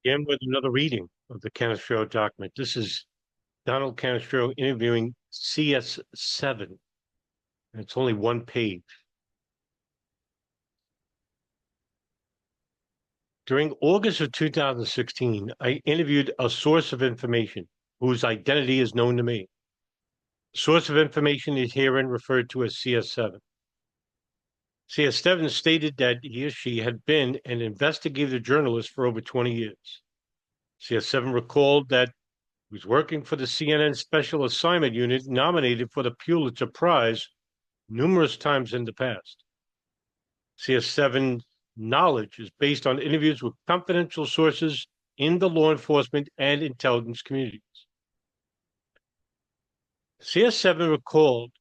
Again with another reading of the Canestraro document. This is Donald Canestraro interviewing CS-7. And it's only one page. During August of 2016, I interviewed a source of information whose identity is known to me. Source of information is herein referred to as CS-7. CS-7 stated that he or she had been an investigative journalist for over 20 years. CS-7 recalled that he was working for the CNN Special Assignment Unit nominated for the Pulitzer Prize numerous times in the past. CS-7 knowledge is based on interviews with confidential sources in the law enforcement and intelligence communities. CS-7 recalled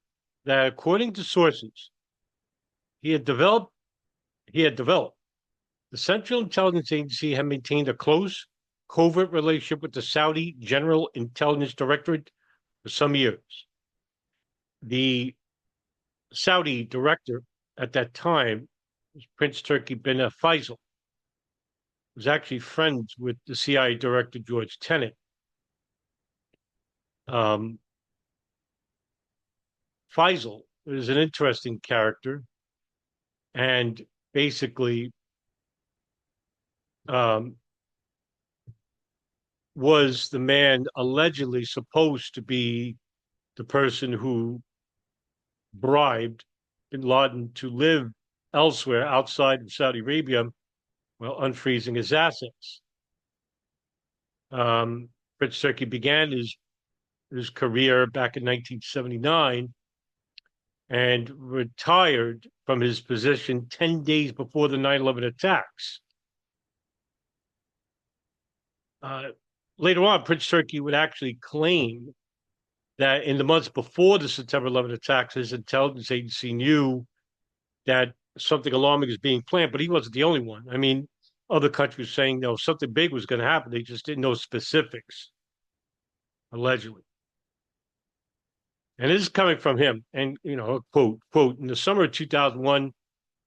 that according to sources, he had developed the Central Intelligence Agency had maintained a close, covert relationship with the Saudi General Intelligence Directorate for some years. The Saudi director at that time was Prince Turki bin Faisal, who was actually friends with the CIA director George Tenet. Faisal is an interesting character, and basically was the man allegedly supposed to be the person who bribed bin Laden to live elsewhere outside of Saudi Arabia while unfreezing his assets. Prince Turki began his career back in 1979 and retired from his position 10 days before the 9/11 attacks. Later on, Prince Turki would actually claim that in the months before the September 11 attacks, his intelligence agency knew that something alarming is being planned, but he wasn't the only one. I mean, other countries saying, no, something big was going to happen. They just didn't know specifics, allegedly. And this is coming from him. And, quote, in the summer of 2001,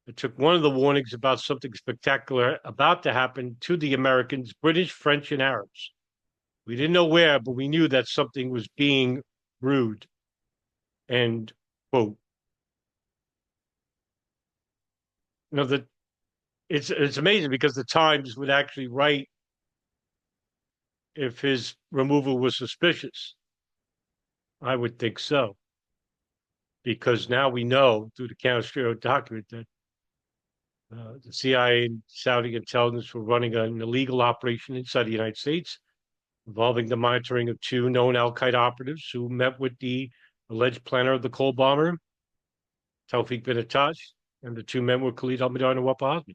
I took one of the warnings about something spectacular about to happen to the Americans, British, French, and Arabs. We didn't know where, but we knew that something was being brewed. And, quote, that it's amazing because the Times would actually write if his removal was suspicious. I would think so, because now we know through the Canestraro document that the CIA and Saudi intelligence were running an illegal operation inside the United States involving the monitoring of two known Al Qaeda operatives who met with the alleged planner of the Cole bomber, Tawfiq bin Attash, and the two men were Khalid al-Mihdhar and Wapa Hazmi.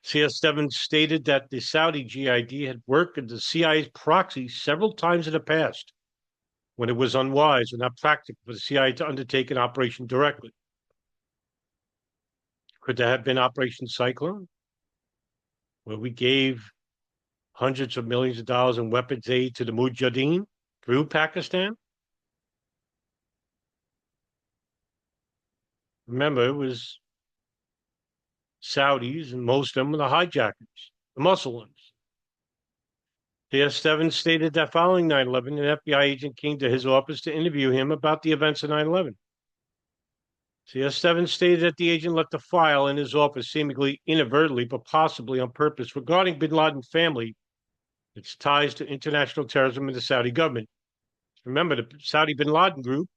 CS-7 stated that the Saudi GID had worked as the CIA's proxy several times in the past when it was unwise or not practical for the CIA to undertake an operation directly. Could there have been Operation Cyclone, where we gave hundreds of millions of dollars in weapons aid to the Mujahideen through Pakistan? Remember, it was Saudis, and most of them were the hijackers, the muscle ones. CS-7 stated that following 9/11, an FBI agent came to his office to interview him about the events of 9/11. CS-7 stated that the agent left a file in his office, seemingly inadvertently, but possibly on purpose, regarding bin Laden family, its ties to international terrorism and the Saudi government. Remember, the Saudi bin Laden group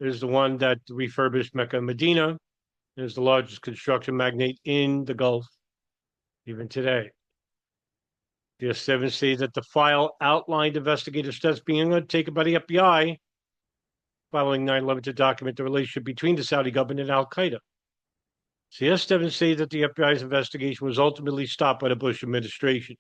is the one that refurbished Mecca and Medina, and is the largest construction magnate in the Gulf, even today. CS-7 stated that the file outlined investigative steps being undertaken by the FBI following 9/11 to document the relationship between the Saudi government and Al Qaeda. CS-7 stated that the FBI's investigation was ultimately stopped by the Bush administration.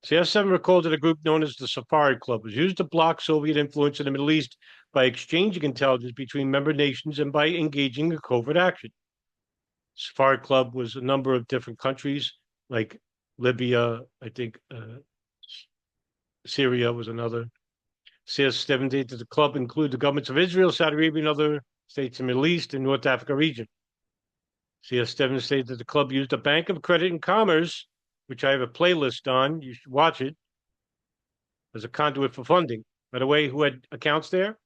CS-7 recalled that a group known as the Safari Club was used to block Soviet influence in the Middle East by exchanging intelligence between member nations and by engaging in covert action. Safari Club was a number of different countries, like Libya, I think Syria was another. CS-7 stated that the club included the governments of Israel, Saudi Arabia, and other states in the Middle East and North Africa region. CS-7 states that the club used a bank of credit and commerce, which I have a playlist on. You should watch it, as a conduit for funding. By the way, who had accounts there?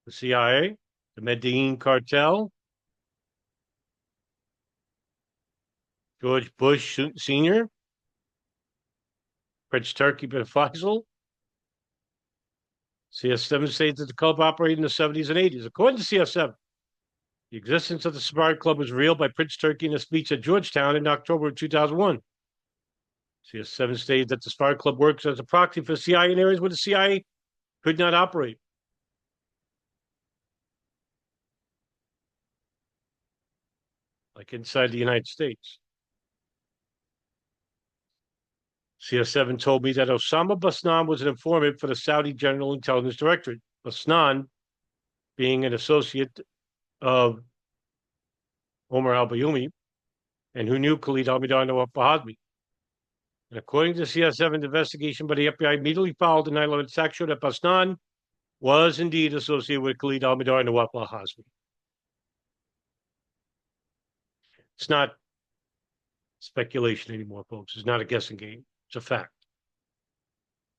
The CIA, the Medellin cartel, George Bush Sr., Prince Turkey bin Faisal. CS-7 states that the club operated in the 70s and 80s. According to CS-7, the existence of the Safari Club was revealed by Prince Turkey in a speech at Georgetown in October of 2001. CS-7 stated that the Safari Club works as a proxy for the CIA in areas where the CIA could not operate. Like inside the United States. CS-7 told me that Osama Basnan was an informant for the Saudi General Intelligence Directorate. Basnan, being an associate of Omar al-Bayoumi, and who knew Khalid al-Mihdhar al-Hazmi. And according to the CS-7 investigation by the FBI, immediately followed the 9/11 attack, showed that Basnan was indeed associated with Khalid al-Mihdhar and al-Hazmi. It's not speculation anymore, folks. It's not a guessing game. It's a fact.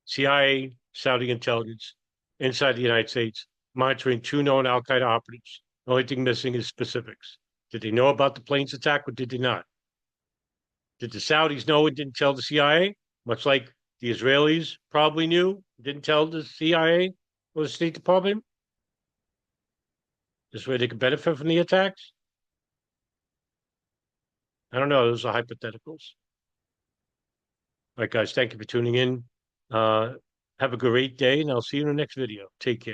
CIA, Saudi intelligence, inside the United States, monitoring two known Al Qaeda operatives. The only thing missing is specifics. Did they know about the plane's attack or did they not? Did the Saudis know and didn't tell the CIA? Much like the Israelis probably knew, didn't tell the CIA or the State Department? This way they could benefit from the attacks? I don't know. Those are hypotheticals. All right, guys, thank you for tuning in. Have a great day, and I'll see you in the next video. Take care.